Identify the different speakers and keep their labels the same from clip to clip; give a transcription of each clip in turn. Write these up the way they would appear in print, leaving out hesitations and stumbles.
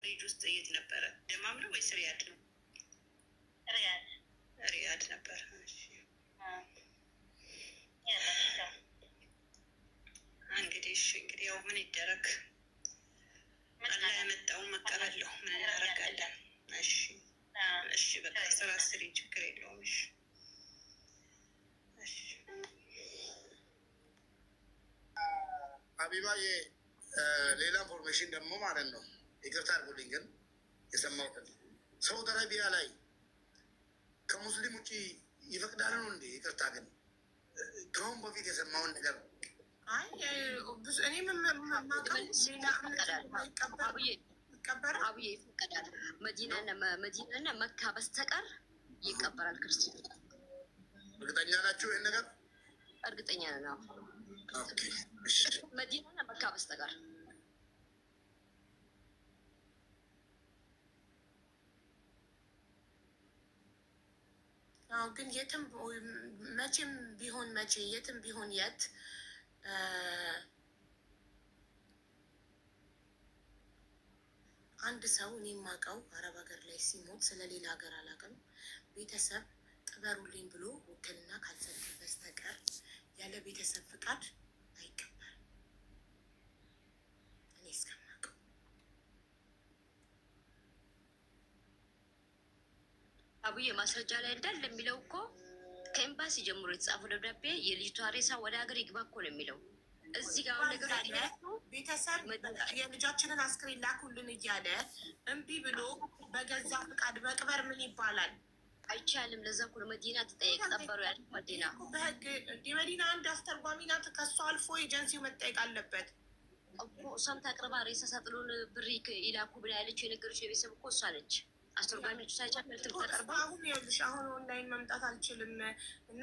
Speaker 1: ልጅ ውስጥ የት ነበረ? ደማም ነው ወይስ ሪያድ ነው? ሪያድ ነበር። እንግዲህ ያው ምን ይደረግ፣ አላህ ያመጣውን መቀበል ነው። ምን እናደርጋለን? እሺ በቃ ስራ ስሪ፣ ችግር የለውም።
Speaker 2: ሀቢባዬ ሌላ ኢንፎርሜሽን ደግሞ ማለት ነው። ይቅርታ አድርጉልኝ ግን የሰማሁትን ሳውዲ አረቢያ ላይ ከሙስሊም ውጭ ይፈቅዳል ነው እንዴ? ይቅርታ ግን ከአሁን በፊት የሰማውን ነገር
Speaker 3: እኔ ይፈቀዳል። መዲናና መካ በስተቀር ይቀበራል ክርስቲያን።
Speaker 2: እርግጠኛ ናችሁ ይህን ነገር?
Speaker 3: እርግጠኛ ነው። መዲናና መካ በስተቀር ግን የትም መቼም ቢሆን መቼ የትም ቢሆን የት አንድ ሰው እኔ የማውቀው አረብ ሀገር ላይ ሲሞት ስለሌላ ሀገር አላውቅም፣ ቤተሰብ ቅበሩልኝ ብሎ ውክልና ካልሰጠ በስተቀር ያለ ቤተሰብ ፍቃድ አይቀበርም። እኔ እስከማውቀው አቡዬ ማስረጃ ላይ እንዳለ የሚለው እኮ ከኤምባሲ ጀምሮ የተጻፈው ደብዳቤ የልጅቷ ሬሳ ወደ ሀገር ይግባ እኮ ነው የሚለው። እዚህ ጋር ነገር ቤተሰብ የልጃችንን አስክሬን ላኩልን እያለ እምቢ ብሎ በገዛ ፍቃድ መቅበር ምን ይባላል? አይቻልም። ለዛ እኮ ነው መዲና ተጠየቅ ጠበሩ ያለ መዲና በህግ መዲና አንድ አስተርጓሚ ናት። ከሷ አልፎ ኤጀንሲው መጠየቅ አለበት እኮ። እሷም ታቅርባ ሬሳ ሳጥሉን ብር ይላኩ ብላ ያለችው የነገሮች የቤተሰብ እኮ እሷ ነች። አስተርጓሚዎቹ ሳይቻል ተቀርባ አሁን ይኸውልሽ፣ አሁን ኦንላይን መምጣት አልችልም እና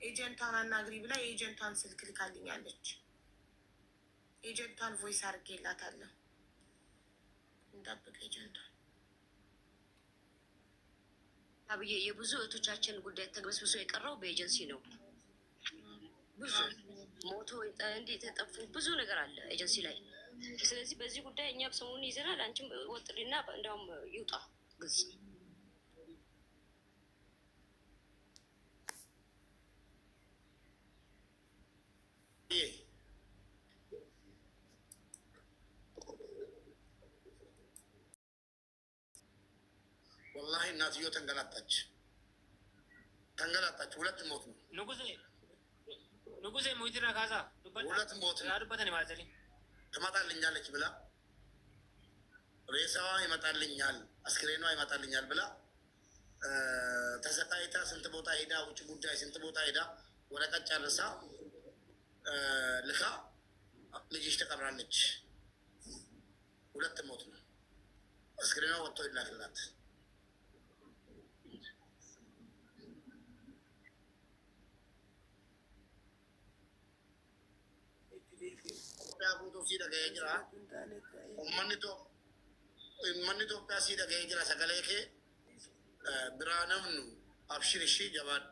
Speaker 3: ኤጀንቷን አናግሪ ብላ የኤጀንቷን ስልክ ልካልኛለች። ኤጀንቷን ቮይስ አድርጌላታለሁ። እንጠብቅ ኤጀንቷን። አብዬ የብዙ እህቶቻችን ጉዳይ ተግበስብሶ የቀረው በኤጀንሲ ነው። ብዙ ሞቶ እንዴት የተጠፉ ብዙ ነገር አለ ኤጀንሲ ላይ። ስለዚህ በዚህ ጉዳይ እኛም ሰሞኑን ይዘናል። አንቺም ወጥሪና እንዲያውም ይውጣ ግልጽ።
Speaker 2: ወላሂ እናትዮ ተንገላታች። ሁለት ሞት ነው
Speaker 4: ንጉሴ ሙይትራ ካሳ
Speaker 2: ሁለት ሞት
Speaker 4: ያዱበትን ማለት
Speaker 2: ትመጣልኛለች ብላ ሬሳዋ ይመጣልኛል፣ አስክሬኗ ይመጣልኛል ብላ ተሰቃይታ ስንት ቦታ ሄዳ ውጭ ጉዳይ ስንት ቦታ ሄዳ ወረቀት ጨርሳ ልካ ልጅሽ ተቀብራለች። ሁለት ሞት ነው። አስክሬኗ ወጥቶ ይላክላት። uummanni Itoophiyaa sii dhaga'ee jira. Sagalee kee biraa namnu abshir ishii jabaadhu.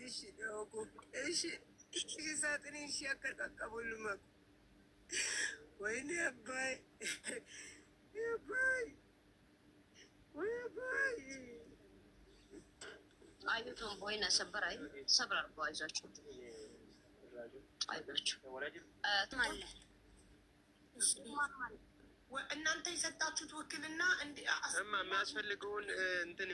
Speaker 5: Ishi dhoogu ishi saaxinii ishii akka qaqqabulu maku. Wayne abbaay abbaay abbaay
Speaker 3: አይቶም ቦይና ሰበራይ ሰብር አርጎ አይዟችሁ አይዟችሁ ትማለ እናንተ የሰጣችሁት ውክልና
Speaker 5: የሚያስፈልገውን እንትን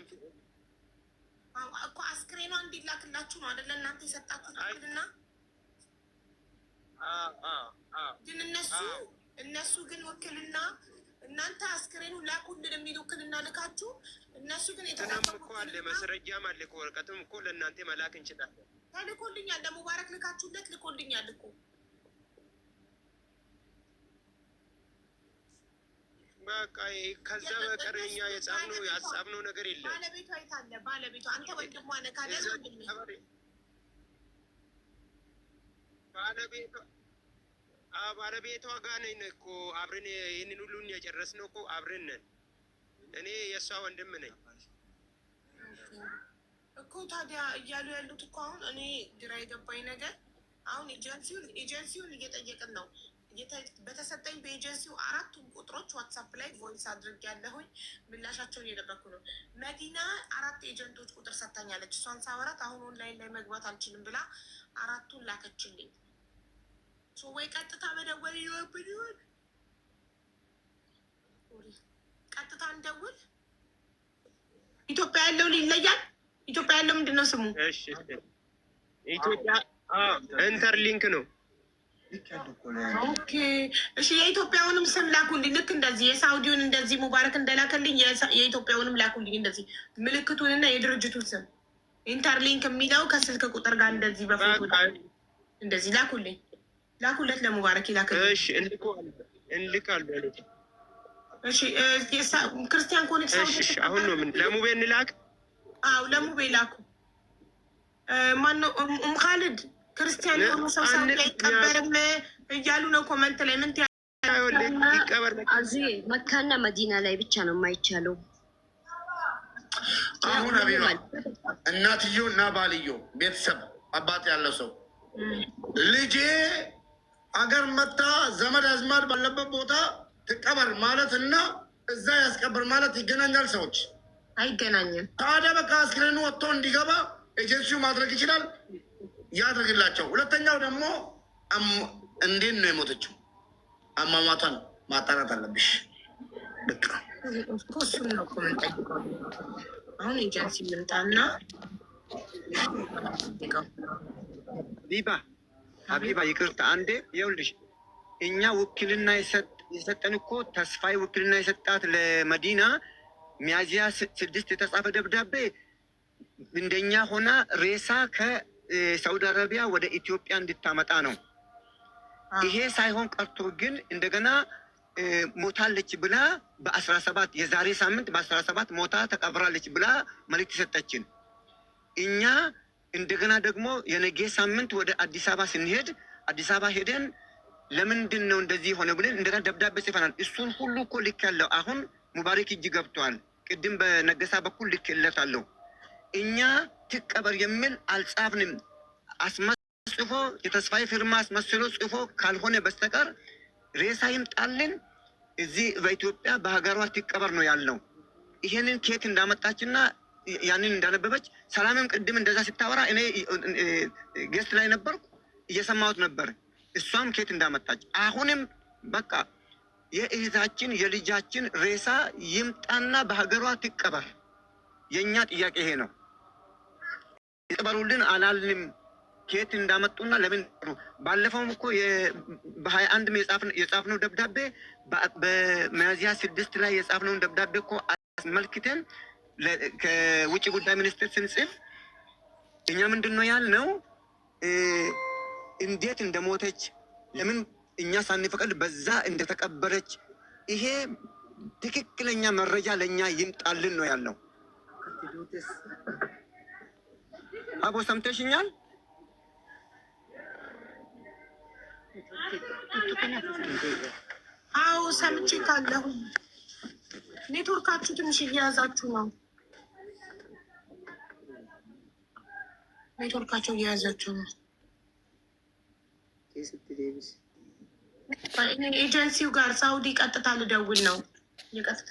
Speaker 3: እኮ አስክሬኗ እንዲላክላችሁ ነው አይደለ? እናንተ የሰጣችሁት ውክልና ግን እነሱ ግን ውክልና እናንተ አስክሬኑ ላኩልን የሚል ውክልና ልካችሁ እነሱ ግን
Speaker 5: እኮ አለ መስረጃም አለ እኮ ወረቀትም እኮ ለእናንተ መላክ እንችላለን።
Speaker 3: ተልኮልኛል። ለሙባረክ ልካችሁለት ልኮልኛል እኮ
Speaker 5: በቃ ከዛ በቀር እኛ ያጻፍነው ነገር የለም።
Speaker 3: ባለቤቷ የት አለ? ባለቤቷ አንተ ወንድሟ ነህ ካለ
Speaker 5: ባለቤቷ ጋር ነን እኮ አብረን ይህንን ሁሉን የጨረስነው እኮ አብረን ነን። እኔ የእሷ ወንድም ነኝ
Speaker 3: እኮ። ታዲያ እያሉ ያሉት እኮ አሁን እኔ ግራ የገባኝ ነገር አሁን ኤጀንሲውን እየጠየቅን ነው።
Speaker 6: በተሰጠኝ በኤጀንሲው 4 ቁጥሮች ዋትሳፕ ላይ ቮይስ አድርግ ያለሁኝ ምላሻቸውን እየጠበኩ ነው። መዲና 4 ኤጀንቶች ቁጥር ሰጥታኛለች። እሷን ሳወራት አሁን ኦንላይን ላይ መግባት አልችልም ብላ 4ቱን ላከችልኝ። ወይ ቀጥታ መደወል ይኖርብን ይሆን? ቀጥታ እንደውል። ኢትዮጵያ ያለውን ይለያል። ኢትዮጵያ ያለው ምንድን ነው ስሙ?
Speaker 5: ኢትዮጵያ ኢንተርሊንክ ነው።
Speaker 6: ኦኬ እሺ፣ የኢትዮጵያውንም ስም ላኩልኝ። ልክ እንደዚህ የሳውዲውን እንደዚህ ሙባረክ እንደላከልኝ የኢትዮጵያውንም ላኩልኝ። እንደዚህ ምልክቱንና የድርጅቱን ስም ኢንተርሊንክ የሚለው ከስልክ ቁጥር ጋር እንደዚህ በፎቶ እንደዚህ ላኩልኝ። ላኩለት ለሙባረክ ይላክልኝ።
Speaker 5: እሺ እንልካለን።
Speaker 6: እሺ ክርስቲያን ኮኔክስ
Speaker 5: አሁን ነው ምን ለሙቤ እንላክ?
Speaker 6: አዎ ለሙቤ ላኩ። ማነው ካሊድ ክርስቲያን የሆኑ ሰው አይቀበርም እያሉ ነው ኮመንት ላይ። ምን
Speaker 5: ይቀበር?
Speaker 3: እዚህ መካና መዲና ላይ ብቻ ነው የማይቻለው።
Speaker 2: አሁን አቢባ እናትዮ እና ባልዮ ቤተሰብ አባት ያለው ሰው ልጄ አገር መታ ዘመድ አዝማድ ባለበት ቦታ ትቀበር ማለት እና እዛ ያስቀበር ማለት ይገናኛል? ሰዎች
Speaker 6: አይገናኝም።
Speaker 2: ታዲያ በቃ አስክሬኑ ወጥቶ እንዲገባ ኤጀንሲው ማድረግ ይችላል፣ ያድርግላቸው። ሁለተኛው ደግሞ እንዴት ነው የሞተችው? አሟሟቷን ማጣራት አለብሽ። በቃ
Speaker 6: እሱን ነው እኮ የምንጠይቀው። አሁን ኤጀንሲ ምንጣና
Speaker 7: ሀቢባ ይቅርታ አንዴ። ይኸውልሽ እኛ ውክልና የሰጠን እኮ ተስፋዬ ውክልና የሰጣት ለመዲና ሚያዝያ 6 የተጻፈ ደብዳቤ እንደኛ ሆና ሬሳ ከሳውዲ አረቢያ ወደ ኢትዮጵያ እንድታመጣ ነው። ይሄ ሳይሆን ቀርቶ ግን እንደገና ሞታለች ብላ በ17 የዛሬ ሳምንት በ17 ሞታ ተቀብራለች ብላ መልዕክት ሰጠችን። እኛ እንደገና ደግሞ የነገ ሳምንት ወደ አዲስ አበባ ስንሄድ አዲስ አበባ ሄደን ለምንድን ነው እንደዚህ ሆነ ብለን እንደገና ደብዳቤ ጽፈናል። እሱን ሁሉ እኮ ልክ ያለው አሁን ሙባረክ እጅ ገብቷል። ቅድም በነገሳ በኩል ልክ ይለታለሁ። እኛ ትቀበር የሚል አልጻፍንም። አስመስፎ የተስፋዬ ፊርማ አስመስሎ ጽፎ ካልሆነ በስተቀር ሬሳ ይምጣልን እዚህ በኢትዮጵያ በሀገሯ ትቀበር ነው ያልነው። ይሄንን ኬት እንዳመጣችና ያንን እንዳነበበች ሰላምም ቅድም እንደዛ ስታወራ እኔ ጌስት ላይ ነበርኩ እየሰማሁት ነበር። እሷም ኬት እንዳመጣች አሁንም በቃ የእህታችን የልጃችን ሬሳ ይምጣና በሀገሯ ትቀበር። የእኛ ጥያቄ ይሄ ነው። ይቀበሩልን አላልንም። ኬት እንዳመጡና ለምን ባለፈውም እኮ በ21 የጻፍነው ደብዳቤ በሚያዝያ 6 ላይ የጻፍነውን ደብዳቤ እኮ አስመልክተን ከውጭ ጉዳይ ሚኒስቴር ስንጽፍ እኛ ምንድን ነው ያልነው? እንዴት እንደሞተች ለምን እኛ ሳንፈቅድ በዛ እንደተቀበረች ይሄ ትክክለኛ መረጃ ለእኛ ይምጣልን ነው ያልነው። አቦ ሰምተሽኛል?
Speaker 6: አዎ ሰምቼ ካለሁ። ኔትወርካችሁ ትንሽ እየያዛችሁ ነው። ኔትወርካቸው እየያዛችሁ ነው። ኤጀንሲው ጋር ሳውዲ ቀጥታ ልደውል ነው። የቀጥታ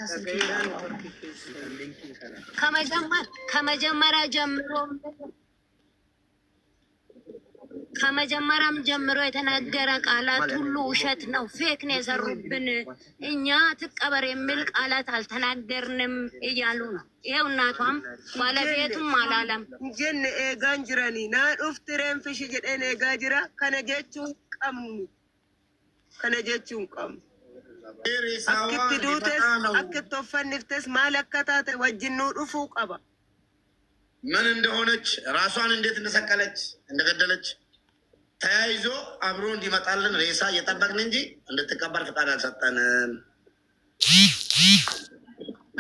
Speaker 3: ከመጀመሪያም ጀምሮ የተናገረ ቃላት ሁሉ ውሸት ነው፣ ፌክ ነው የሰሩብን። እኛ ትቀበር የሚል ቃላት አልተናገርንም እያሉ ነው። ይሄው እናቷም ባለቤቱም አላለም።
Speaker 8: ጀን ኤጋን ጅራኒ ናን ኡፍትሬን ፍሽ ጀደን ኤጋ ጅራ ከነጀቹን ቀሙ ከነጀቹን ቀሙ አክት ዱቴስ አክት ኦፈንፍቴስ ማለከታተ ወጅኑ ዱፉ ቀባ
Speaker 2: ምን እንደሆነች ራሷን እንዴት እንደሰቀለች እንደገደለች ተያይዞ አብሮ እንዲመጣልን ሬሳ እየጠበቅን እንጂ እንድትቀበር ፍቃድ አልሰጠንም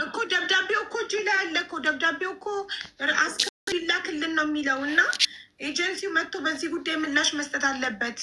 Speaker 6: እኮ። ደብዳቤው እኮ እጅ ላይ አለ እኮ። ደብዳቤው እኮ አስከ ይላክልን ነው የሚለው እና ኤጀንሲው መጥቶ በዚህ ጉዳይ ምላሽ መስጠት አለበት።